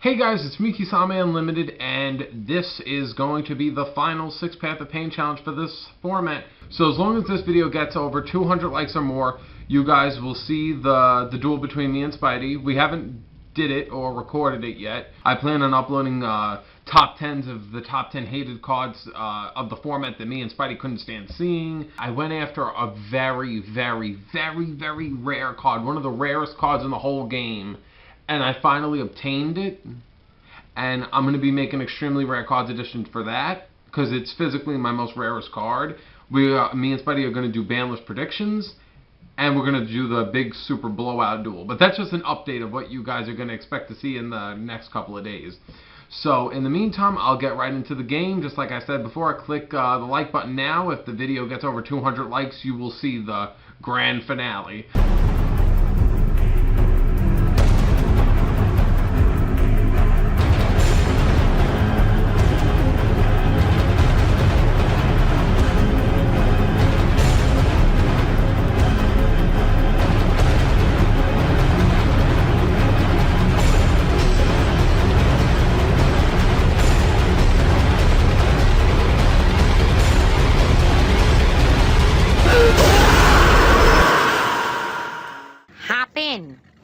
Hey guys, it's me, Kisame Unlimited, and this is going to be the final 6 Path of Pain challenge for this format. So as long as this video gets over 200 likes or more, you guys will see the duel between me and Spidey. We haven't did it or recorded it yet. I plan on uploading top 10s of the top 10 hated cards of the format that me and Spidey couldn't stand seeing. I went after a very, very, very, very rare card, one of the rarest cards in the whole game. And I finally obtained it, and I'm going to be making extremely rare cards edition for that, because it's physically my most rarest card. Me and Spidey are going to do banless predictions, and we're going to do the big super blowout duel. But that's just an update of what you guys are going to expect to see in the next couple of days. So in the meantime, I'll get right into the game. Just like I said before, click the like button now. If the video gets over 200 likes, you will see the grand finale.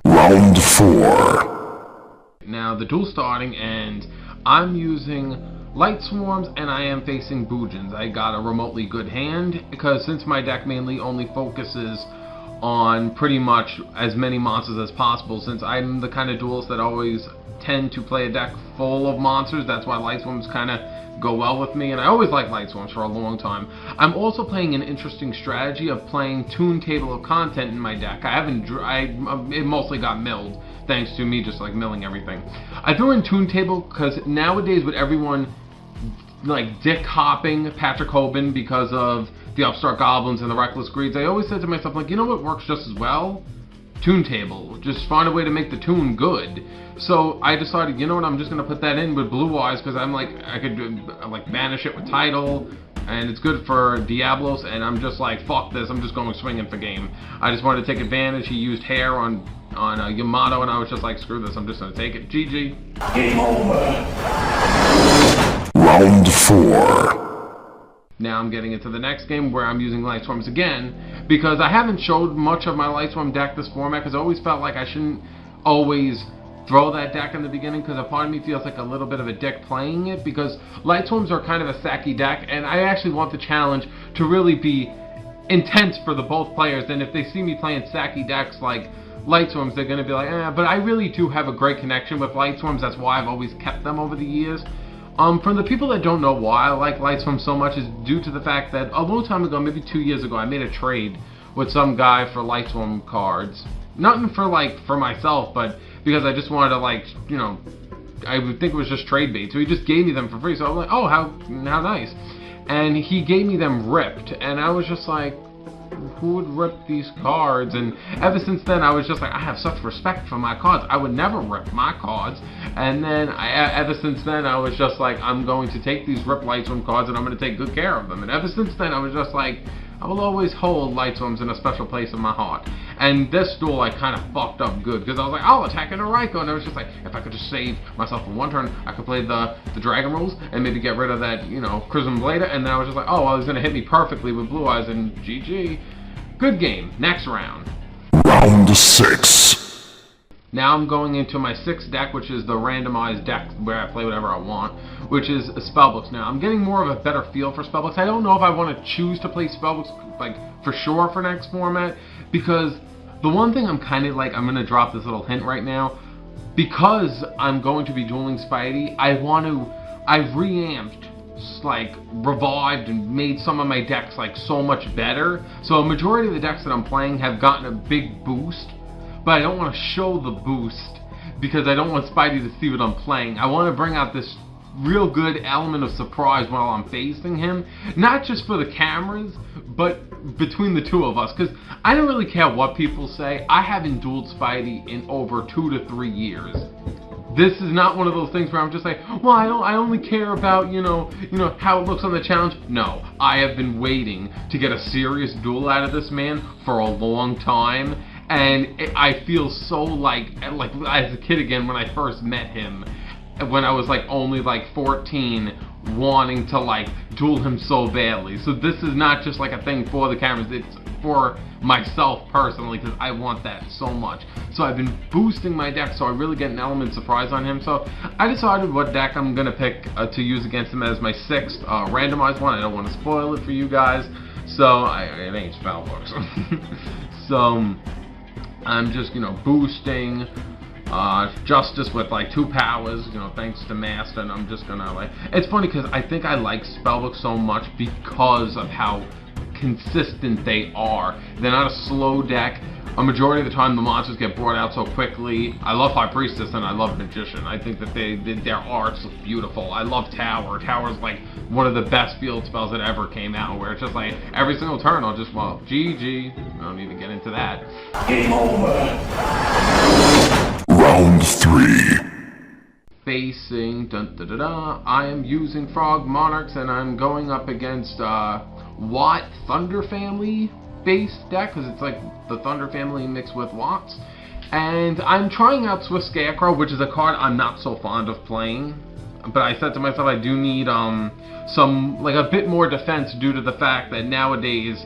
Round 4. Now the duel's starting, and I'm using Light Swarms, and I am facing Boojins. I got a remotely good hand, because since my deck mainly only focuses on pretty much as many monsters as possible, since I'm the kind of duelist that always tend to play a deck full of monsters, that's why Light Swarms kind of go well with me, and I always like Light Swarms for a long time. I'm also playing an interesting strategy of playing Toon Table of Content in my deck. It mostly got milled, thanks to me just like milling everything. I threw in Toon Table because nowadays with everyone like dick hopping Patrick Hoban because of the Upstart Goblins and the Reckless Greeds, I always said to myself, like, you know what works just as well? Toon Table. Just find a way to make the tune good. So I decided, you know what, I'm just gonna put that in with Blue Eyes, because I'm like, I could like banish it with Tidal, and it's good for Diablos, and I'm just like, fuck this, I'm just going swinging for game. I just wanted to take advantage. He used hair on Yamato, and I was just like, screw this, I'm just gonna take it. GG. Game over. Round 4. Now I'm getting into the next game where I'm using Light Swarms again, because I haven't showed much of my Light Swarm deck this format, because I always felt like I shouldn't always throw that deck in the beginning, because a part of me feels like a little bit of a dick playing it, because Light Swarms are kind of a sacky deck, and I actually want the challenge to really be intense for the both players. And if they see me playing sacky decks like Light Swarms, they're going to be like, eh, but I really do have a great connection with Light Swarms. That's why I've always kept them over the years. For the people that don't know why I like Light Swarms so much is due to the fact that a long time ago, maybe 2 years ago, I made a trade with some guy for Light Swarm cards. Nothing for myself, but because I just wanted to, like, you know, I would think it was just trade bait. So he just gave me them for free. So I was like, oh, how nice. And he gave me them ripped, and I was just like, who would rip these cards? And ever since then, I was just like, I have such respect for my cards. I would never rip my cards. And then ever since then, I was just like, I'm going to take these rip Light Swarm cards, and I'm going to take good care of them. And ever since then, I was just like, I will always hold Light Swarms in a special place in my heart. And this duel, I kind of fucked up good, because I was like, I'll attack into Raikou, and I was just like, if I could just save myself for one turn, I could play the Dragon Rules, and maybe get rid of that, you know, Chrism Blader, and then I was just like, oh, well, he's going to hit me perfectly with Blue Eyes, and GG. Good game. Next round. Round 6. Now I'm going into my 6th deck, which is the randomized deck where I play whatever I want, which is Spellbooks. Now, I'm getting more of a better feel for Spellbooks. I don't know if I want to choose to play Spellbooks, like, for sure for next format, because the one thing I'm kind of like, I'm going to drop this little hint right now, because I'm going to be dueling Spidey, I've reamped, like, revived and made some of my decks, like, so much better. So a majority of the decks that I'm playing have gotten a big boost, but I don't want to show the boost because I don't want Spidey to see what I'm playing. I want to bring out this real good element of surprise while I'm facing him, not just for the cameras, but between the two of us, because I don't really care what people say. I haven't dueled Spidey in over 2 to 3 years. This is not one of those things where I'm just like, well, I only care about, you know how it looks on the challenge. No, I have been waiting to get a serious duel out of this man for a long time, And I feel so like as a kid again when I first met him, when I was like only like 14, wanting to like duel him so badly. So this is not just like a thing for the cameras, it's for myself personally, because I want that so much. So I've been boosting my deck so I really get an element surprise on him. So I decided what deck I'm going to pick to use against him as my 6th randomized one. I don't want to spoil it for you guys, so it ain't spellbooks. So I'm just, boosting Justice with like 2 powers, thanks to Master, and I'm just gonna like, it's funny because I think I like spellbooks so much because of how consistent they are. They're not a slow deck. A majority of the time the monsters get brought out so quickly. I love High Priestess and I love Magician. I think that their art's beautiful. I love Tower. Tower's like one of the best field spells that ever came out, where it's just like every single turn I'll just, well, GG. I don't need to get into that. Game over. Round 3. Facing, I am using Frog Monarchs and I'm going up against Watt Thunder Family base deck, because it's like the Thunder Family mixed with Watts. And I'm trying out Swift Scarecrow, which is a card I'm not so fond of playing. But I said to myself I do need some, like, a bit more defense due to the fact that nowadays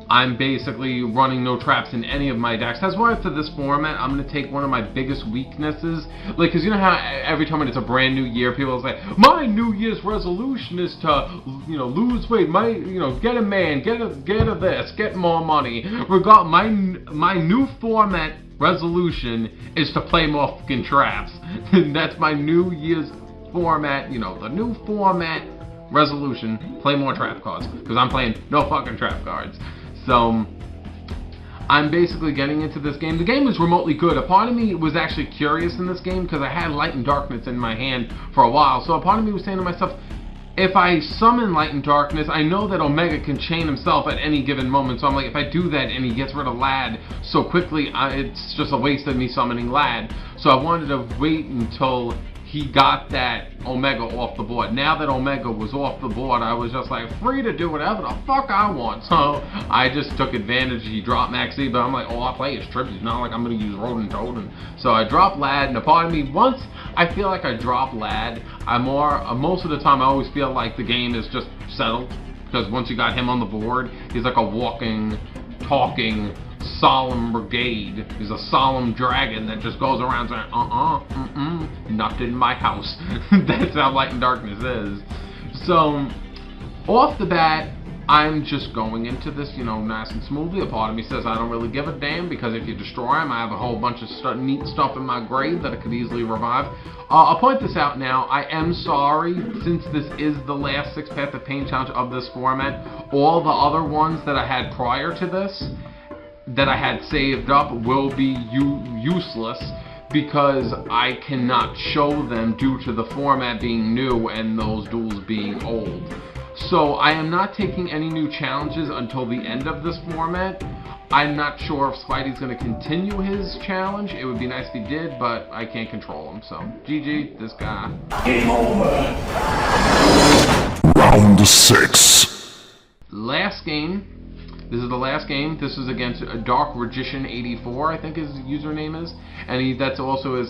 I'm basically running no traps in any of my decks. That's why for this format, I'm going to take one of my biggest weaknesses. Like, because you know how every time when it's a brand new year, people say, my New Year's resolution is to, lose weight, get a man, get a this, get more money. My new format resolution is to play more fucking traps. That's my New Year's format, the new format resolution, play more trap cards. Because I'm playing no fucking trap cards. So, I'm basically getting into this game. The game is remotely good. A part of me was actually curious in this game because I had Light and Darkness in my hand for a while. So a part of me was saying to myself, if I summon Light and Darkness, I know that Omega can chain himself at any given moment. So I'm like, if I do that and he gets rid of Lad so quickly, it's just a waste of me summoning Lad. So I wanted to wait until he got that Omega off the board. Now that Omega was off the board, I was just like free to do whatever the fuck I want. So I just took advantage. He dropped Maxi, but I'm like, I play his tribute. It's not like I'm going to use Rodent Totem. So I dropped Lad, and a part of me, once I feel like I drop Lad, most of the time I always feel like the game is just settled. Because once you got him on the board, he's like a walking, talking, solemn brigade. He's a solemn dragon that just goes around saying, nothing in my house. That's how Light and Darkness is. So, off the bat, I'm just going into this, nice and smoothly. A part of me says I don't really give a damn, because if you destroy him, I have a whole bunch of neat stuff in my grave that I could easily revive. I'll point this out now. I am sorry, since this is the last 6 Path of Pain challenge of this format, all the other ones that I had prior to this, that I had saved up, will be useless, because I cannot show them due to the format being new and those duels being old. So I am not taking any new challenges until the end of this format. I'm not sure if Spidey's going to continue his challenge. It would be nice if he did, but I can't control him. So GG, this guy. Game over. Round 6. Last game. This is the last game. This is against Dark Magician 84, I think his username is, and that's also his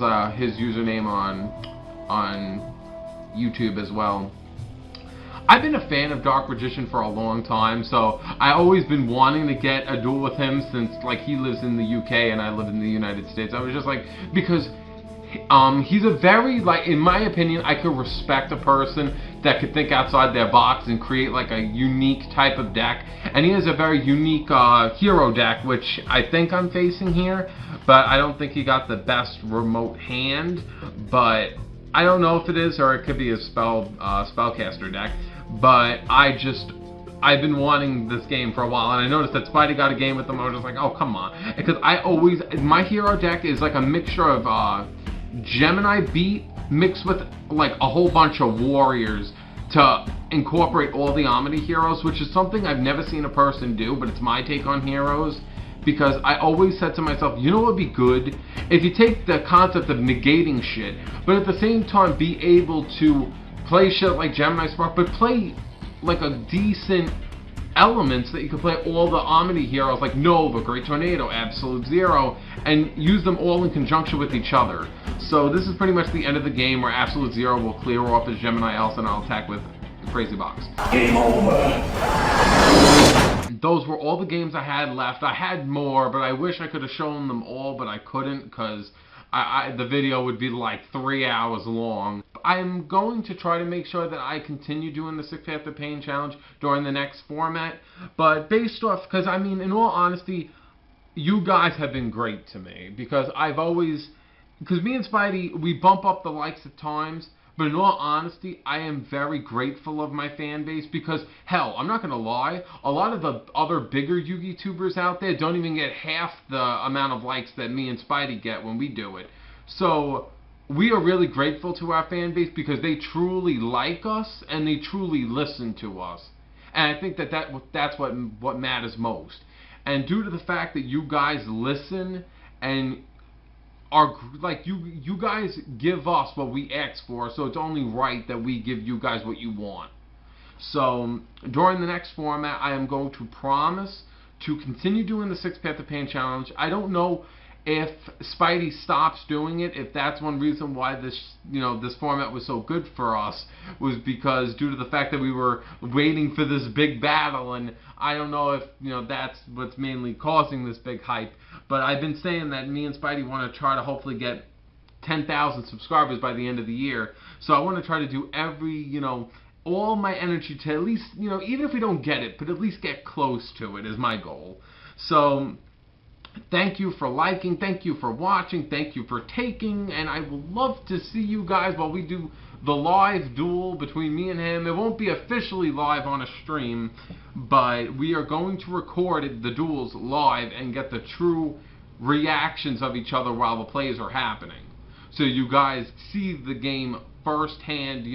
username on YouTube as well. I've been a fan of Dark Magician for a long time, so I've always been wanting to get a duel with him since, like, he lives in the UK and I live in the United States. I was just like, because he's a very, like, in my opinion, I could respect a person that could think outside their box and create like a unique type of deck. And he has a very unique hero deck, which I think I'm facing here, but I don't think he got the best remote hand. But I don't know if it is, or it could be a spellcaster deck. But I've been wanting this game for a while, and I noticed that Spidey got a game with him. I was just like, oh, come on. Because my hero deck is like a mixture of Gemini Beat mixed with like a whole bunch of warriors to incorporate all the Amity heroes, which is something I've never seen a person do, but it's my take on heroes. Because I always said to myself, you know what would be good? If you take the concept of negating shit, but at the same time be able to play shit like Gemini Spark, but play like a decent elements that you can play all the Omni heroes like Nova, Great Tornado, Absolute Zero, and use them all in conjunction with each other. So this is pretty much the end of the game where Absolute Zero will clear off his Gemini Elsa and I'll attack with the Crazy Box. Game over. Those were all the games I had left. I had more, but I wish I could have shown them all, but I couldn't because the video would be like 3 hours long. I'm going to try to make sure that I continue doing the 6 Path to Pain challenge during the next format, but based off, because I mean, in all honesty, you guys have been great to me, because because me and Spidey, we bump up the likes at times, but in all honesty, I am very grateful of my fan base because, hell, I'm not going to lie, a lot of the other bigger YouTubers out there don't even get half the amount of likes that me and Spidey get when we do it. So, we are really grateful to our fan base because they truly like us and they truly listen to us. And I think that's what matters most. And due to the fact that you guys listen and are like you guys give us what we ask for, so it's only right that we give you guys what you want. So during the next format, I am going to promise to continue doing the 6 Path to Pain challenge. I don't know if Spidey stops doing it, if that's one reason why this format was so good for us, was because due to the fact that we were waiting for this big battle, and I don't know if that's what's mainly causing this big hype. But I've been saying that me and Spidey want to try to hopefully get 10,000 subscribers by the end of the year. So I want to try to do all my energy to at least, even if we don't get it, but at least get close to it is my goal. So thank you for liking, thank you for watching, thank you for taking, and I would love to see you guys while we do the live duel between me and him. It won't be officially live on a stream, but we are going to record the duels live and get the true reactions of each other while the plays are happening. So you guys see the game firsthand,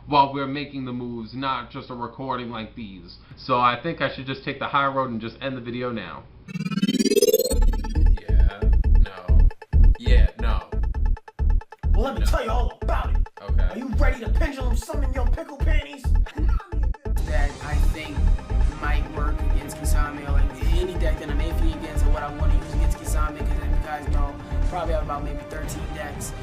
while we're making the moves, not just a recording like these. So I think I should just take the high road and just end the video now. Well, let me tell you all about it. Okay. Are you ready to pendulum summon your pickle panties? That I think might work against Kisame, or like any deck that I'm iffy against, or what I want to use against Kisame, because you guys know, probably have about maybe 13 decks.